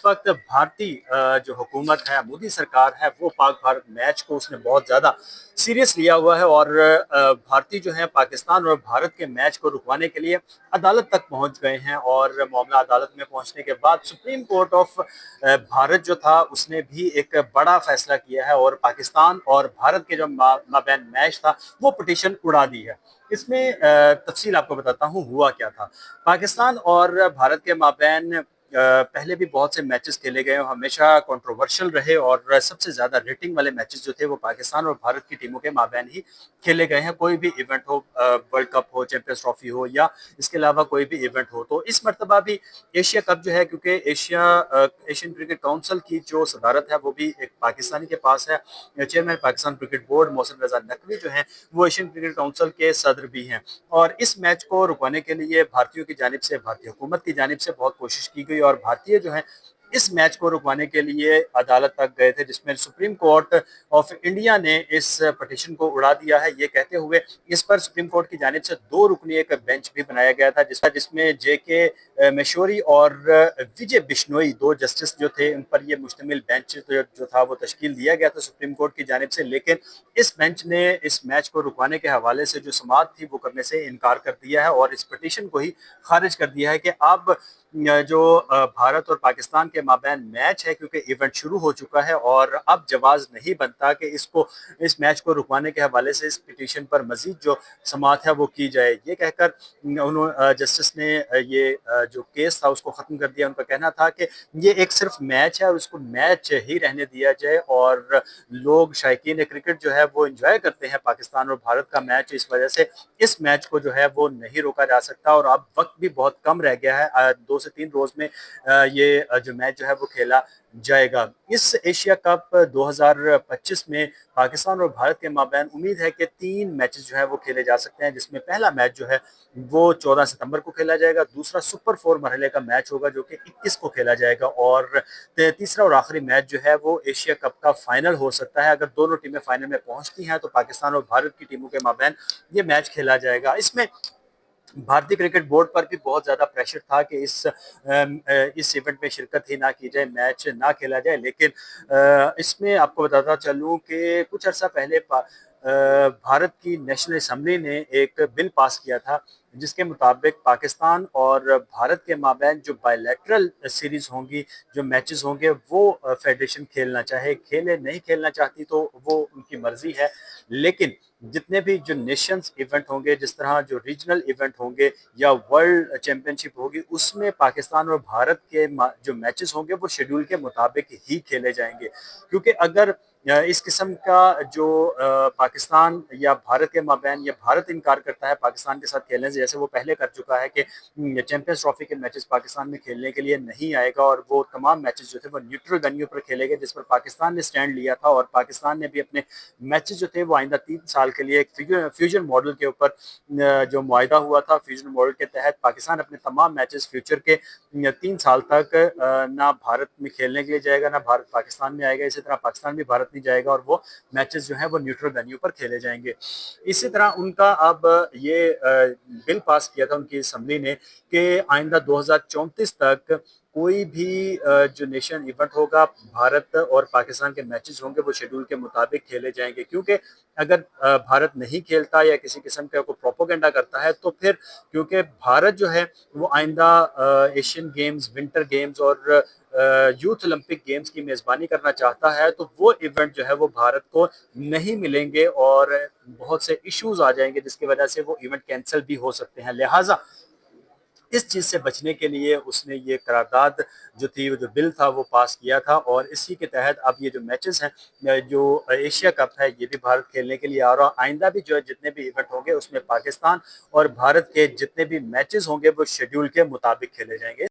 इस वक्त भारतीय जो हुकूमत है, मोदी सरकार है, वो पाक भारत मैच को उसने बहुत ज़्यादा सीरियस लिया हुआ है और भारतीय जो है पाकिस्तान और भारत के मैच को रुकवाने के लिए अदालत तक पहुंच गए हैं और मामला अदालत में पहुंचने के बाद सुप्रीम कोर्ट ऑफ भारत जो था उसने भी एक बड़ा फैसला किया है और पाकिस्तान और भारत के जो माबैन मैच था वो पिटीशन उड़ा दी है। इसमें तफसील आपको बताता हूँ हुआ क्या था। पाकिस्तान और भारत के माबैन पहले भी बहुत से मैचेस खेले गए, हमेशा कंट्रोवर्शियल रहे और सबसे ज्यादा रेटिंग वाले मैचेस जो थे वो पाकिस्तान और भारत की टीमों के माबैन ही खेले गए हैं। कोई भी इवेंट हो, वर्ल्ड कप हो, चैंपियंस ट्रॉफी हो या इसके अलावा कोई भी इवेंट हो, तो इस मरतबा भी एशिया कप जो है, क्योंकि एशियन क्रिकेट काउंसिल की जो सदारत है वो भी एक पाकिस्तानी के पास है। Chairman Pakistan cricket board Mohsin Raza Naqvi जो है वो एशियन क्रिकेट काउंसिल के सदर भी हैं और इस मैच को रुकवाने के लिए भारतीयों की जानिब से, भारतीय हुकूमत की जानिब से बहुत कोशिश की गई और भारतीय जो है इस मैच को रुकवाने के लिए अदालत तक गए थे, जिसमें सुप्रीम कोर्ट ऑफ इंडिया ने इस पिटीशन को उड़ा दिया है। ये कहते हुए इस पर सुप्रीम कोर्ट की जानिब से दो रुकनी एक बेंच भी बनाया गया था, जिसमें JK मेशोरी और विजय बिश्नोई, दो जस्टिस जो थे, उन पर यह मुश्तमिल बेंच जो था वो तश्कील दिया गया था सुप्रीम कोर्ट की जानिब से। लेकिन इस बेंच ने इस मैच को रुकवाने के हवाले से जो समाअत थी वो करने से इनकार कर दिया है और इस पिटीशन को ही खारिज कर दिया है कि अब जो भारत और पाकिस्तान के माबैन मैच है, क्योंकि इवेंट शुरू हो चुका है और अब जवाज नहीं बनता कि इस मैच को रुकवाने के हवाले से इस पिटीशन पर मजीद जो समाअत है वो की जाए। ये कहकर उन्होंने जस्टिस ने ये जो केस था उसको ख़त्म कर दिया। उनका कहना था कि ये एक सिर्फ मैच है और उसको मैच ही रहने दिया जाए और लोग शायकीन क्रिकेट जो है वो इंजॉय करते हैं पाकिस्तान और भारत का मैच, इस वजह से इस मैच को जो है वो नहीं रोका जा सकता और अब वक्त भी बहुत कम रह गया है। 2 से 3 रोज में ये जो मैच जो है वो खेला जाएगा। इस एशिया कप 2025 में पाकिस्तान और भारत के माबैन उम्मीद है कि 3 मैचेस जो है वो खेले जा सकते हैं, जिसमें पहला मैच जो है वो 14 सितंबर को खेला जाएगा, दूसरा सुपर 4 मरहले का मैच होगा जो कि 21 को खेला जाएगा और तीसरा और आखिरी मैच जो है वो एशिया कप का फाइनल हो सकता है। अगर दोनों टीमें फाइनल में पहुंचती हैं तो पाकिस्तान और भारत की टीमों के माबैन ये मैच खेला जाएगा। इसमें भारतीय क्रिकेट बोर्ड पर भी बहुत ज्यादा प्रेशर था कि इस इवेंट में शिरकत ही ना की जाए, मैच ना खेला जाए। लेकिन इसमें आपको बताता चलूं कि कुछ अर्सा पहले भारत की नेशनल असेंबली ने एक बिल पास किया था जिसके मुताबिक पाकिस्तान और भारत के माबैन जो बायलैटरल सीरीज होंगी, जो मैचेस होंगे, वो फेडरेशन खेलना चाहे खेले, नहीं खेलना चाहती तो वो उनकी मर्जी है। लेकिन जितने भी जो नेशंस इवेंट होंगे, जिस तरह जो रीजनल इवेंट होंगे या वर्ल्ड चैंपियनशिप होगी, उसमें पाकिस्तान और भारत के जो मैचेस होंगे वो शेड्यूल के मुताबिक ही खेले जाएंगे। क्योंकि अगर इस किस्म का जो पाकिस्तान या भारत के माबैन, या भारत इनकार करता है पाकिस्तान के साथ खेलने से, जैसे वो पहले कर चुका है कि चैंपियंस ट्रॉफी के मैचेस पाकिस्तान में खेलने के लिए नहीं आएगा और वो तमाम मैचेस जो थे वो न्यूट्रल वेन्यू पर खेले गए, जिस पर पाकिस्तान ने स्टैंड लिया था और पाकिस्तान ने भी अपने मैचेस जो थे वो आइंदा 3 साल के लिए एक फ्यूजन मॉडल के ऊपर जो मुआहदा हुआ था, फ्यूजन मॉडल के तहत पाकिस्तान अपने तमाम मैचेस फ्यूचर के 3 साल तक ना भारत में खेलने के लिए जाएगा, ना भारत पाकिस्तान में आएगा। इसी तरह पाकिस्तान भी भारत नहीं जाएगा और वो मैचेस जो हैं वो न्यूट्रल वेन्यू पर खेले जाएंगे। इसी तरह उनका अब ये बिल पास किया था उनकी असेंबली ने कि आइंदा 2034 तक कोई भी जो नेशन इवेंट होगा, भारत और पाकिस्तान के मैचेस होंगे वो शेड्यूल के मुताबिक खेले जाएंगे। क्योंकि अगर भारत नहीं खेलता या किसी किस्म का कोई प्रोपोगेंडा करता है तो फिर, क्योंकि भारत जो है वो आइंदा एशियन गेम्स, विंटर गेम्स और यूथ ओलंपिक गेम्स की मेज़बानी करना चाहता है, तो वो इवेंट जो है वो भारत को नहीं मिलेंगे और बहुत से इश्यूज आ जाएंगे जिसकी वजह से वो इवेंट कैंसिल भी हो सकते हैं। लिहाजा इस चीज़ से बचने के लिए उसने ये करारदाद जो थी, जो बिल था वो पास किया था और इसी के तहत अब ये जो मैचेस हैं, जो एशिया कप है, ये भी भारत खेलने के लिए आ रहा है। आइंदा भी जो है जितने भी इवेंट होंगे उसमें पाकिस्तान और भारत के जितने भी मैचेस होंगे वो शेड्यूल के मुताबिक खेले जाएंगे।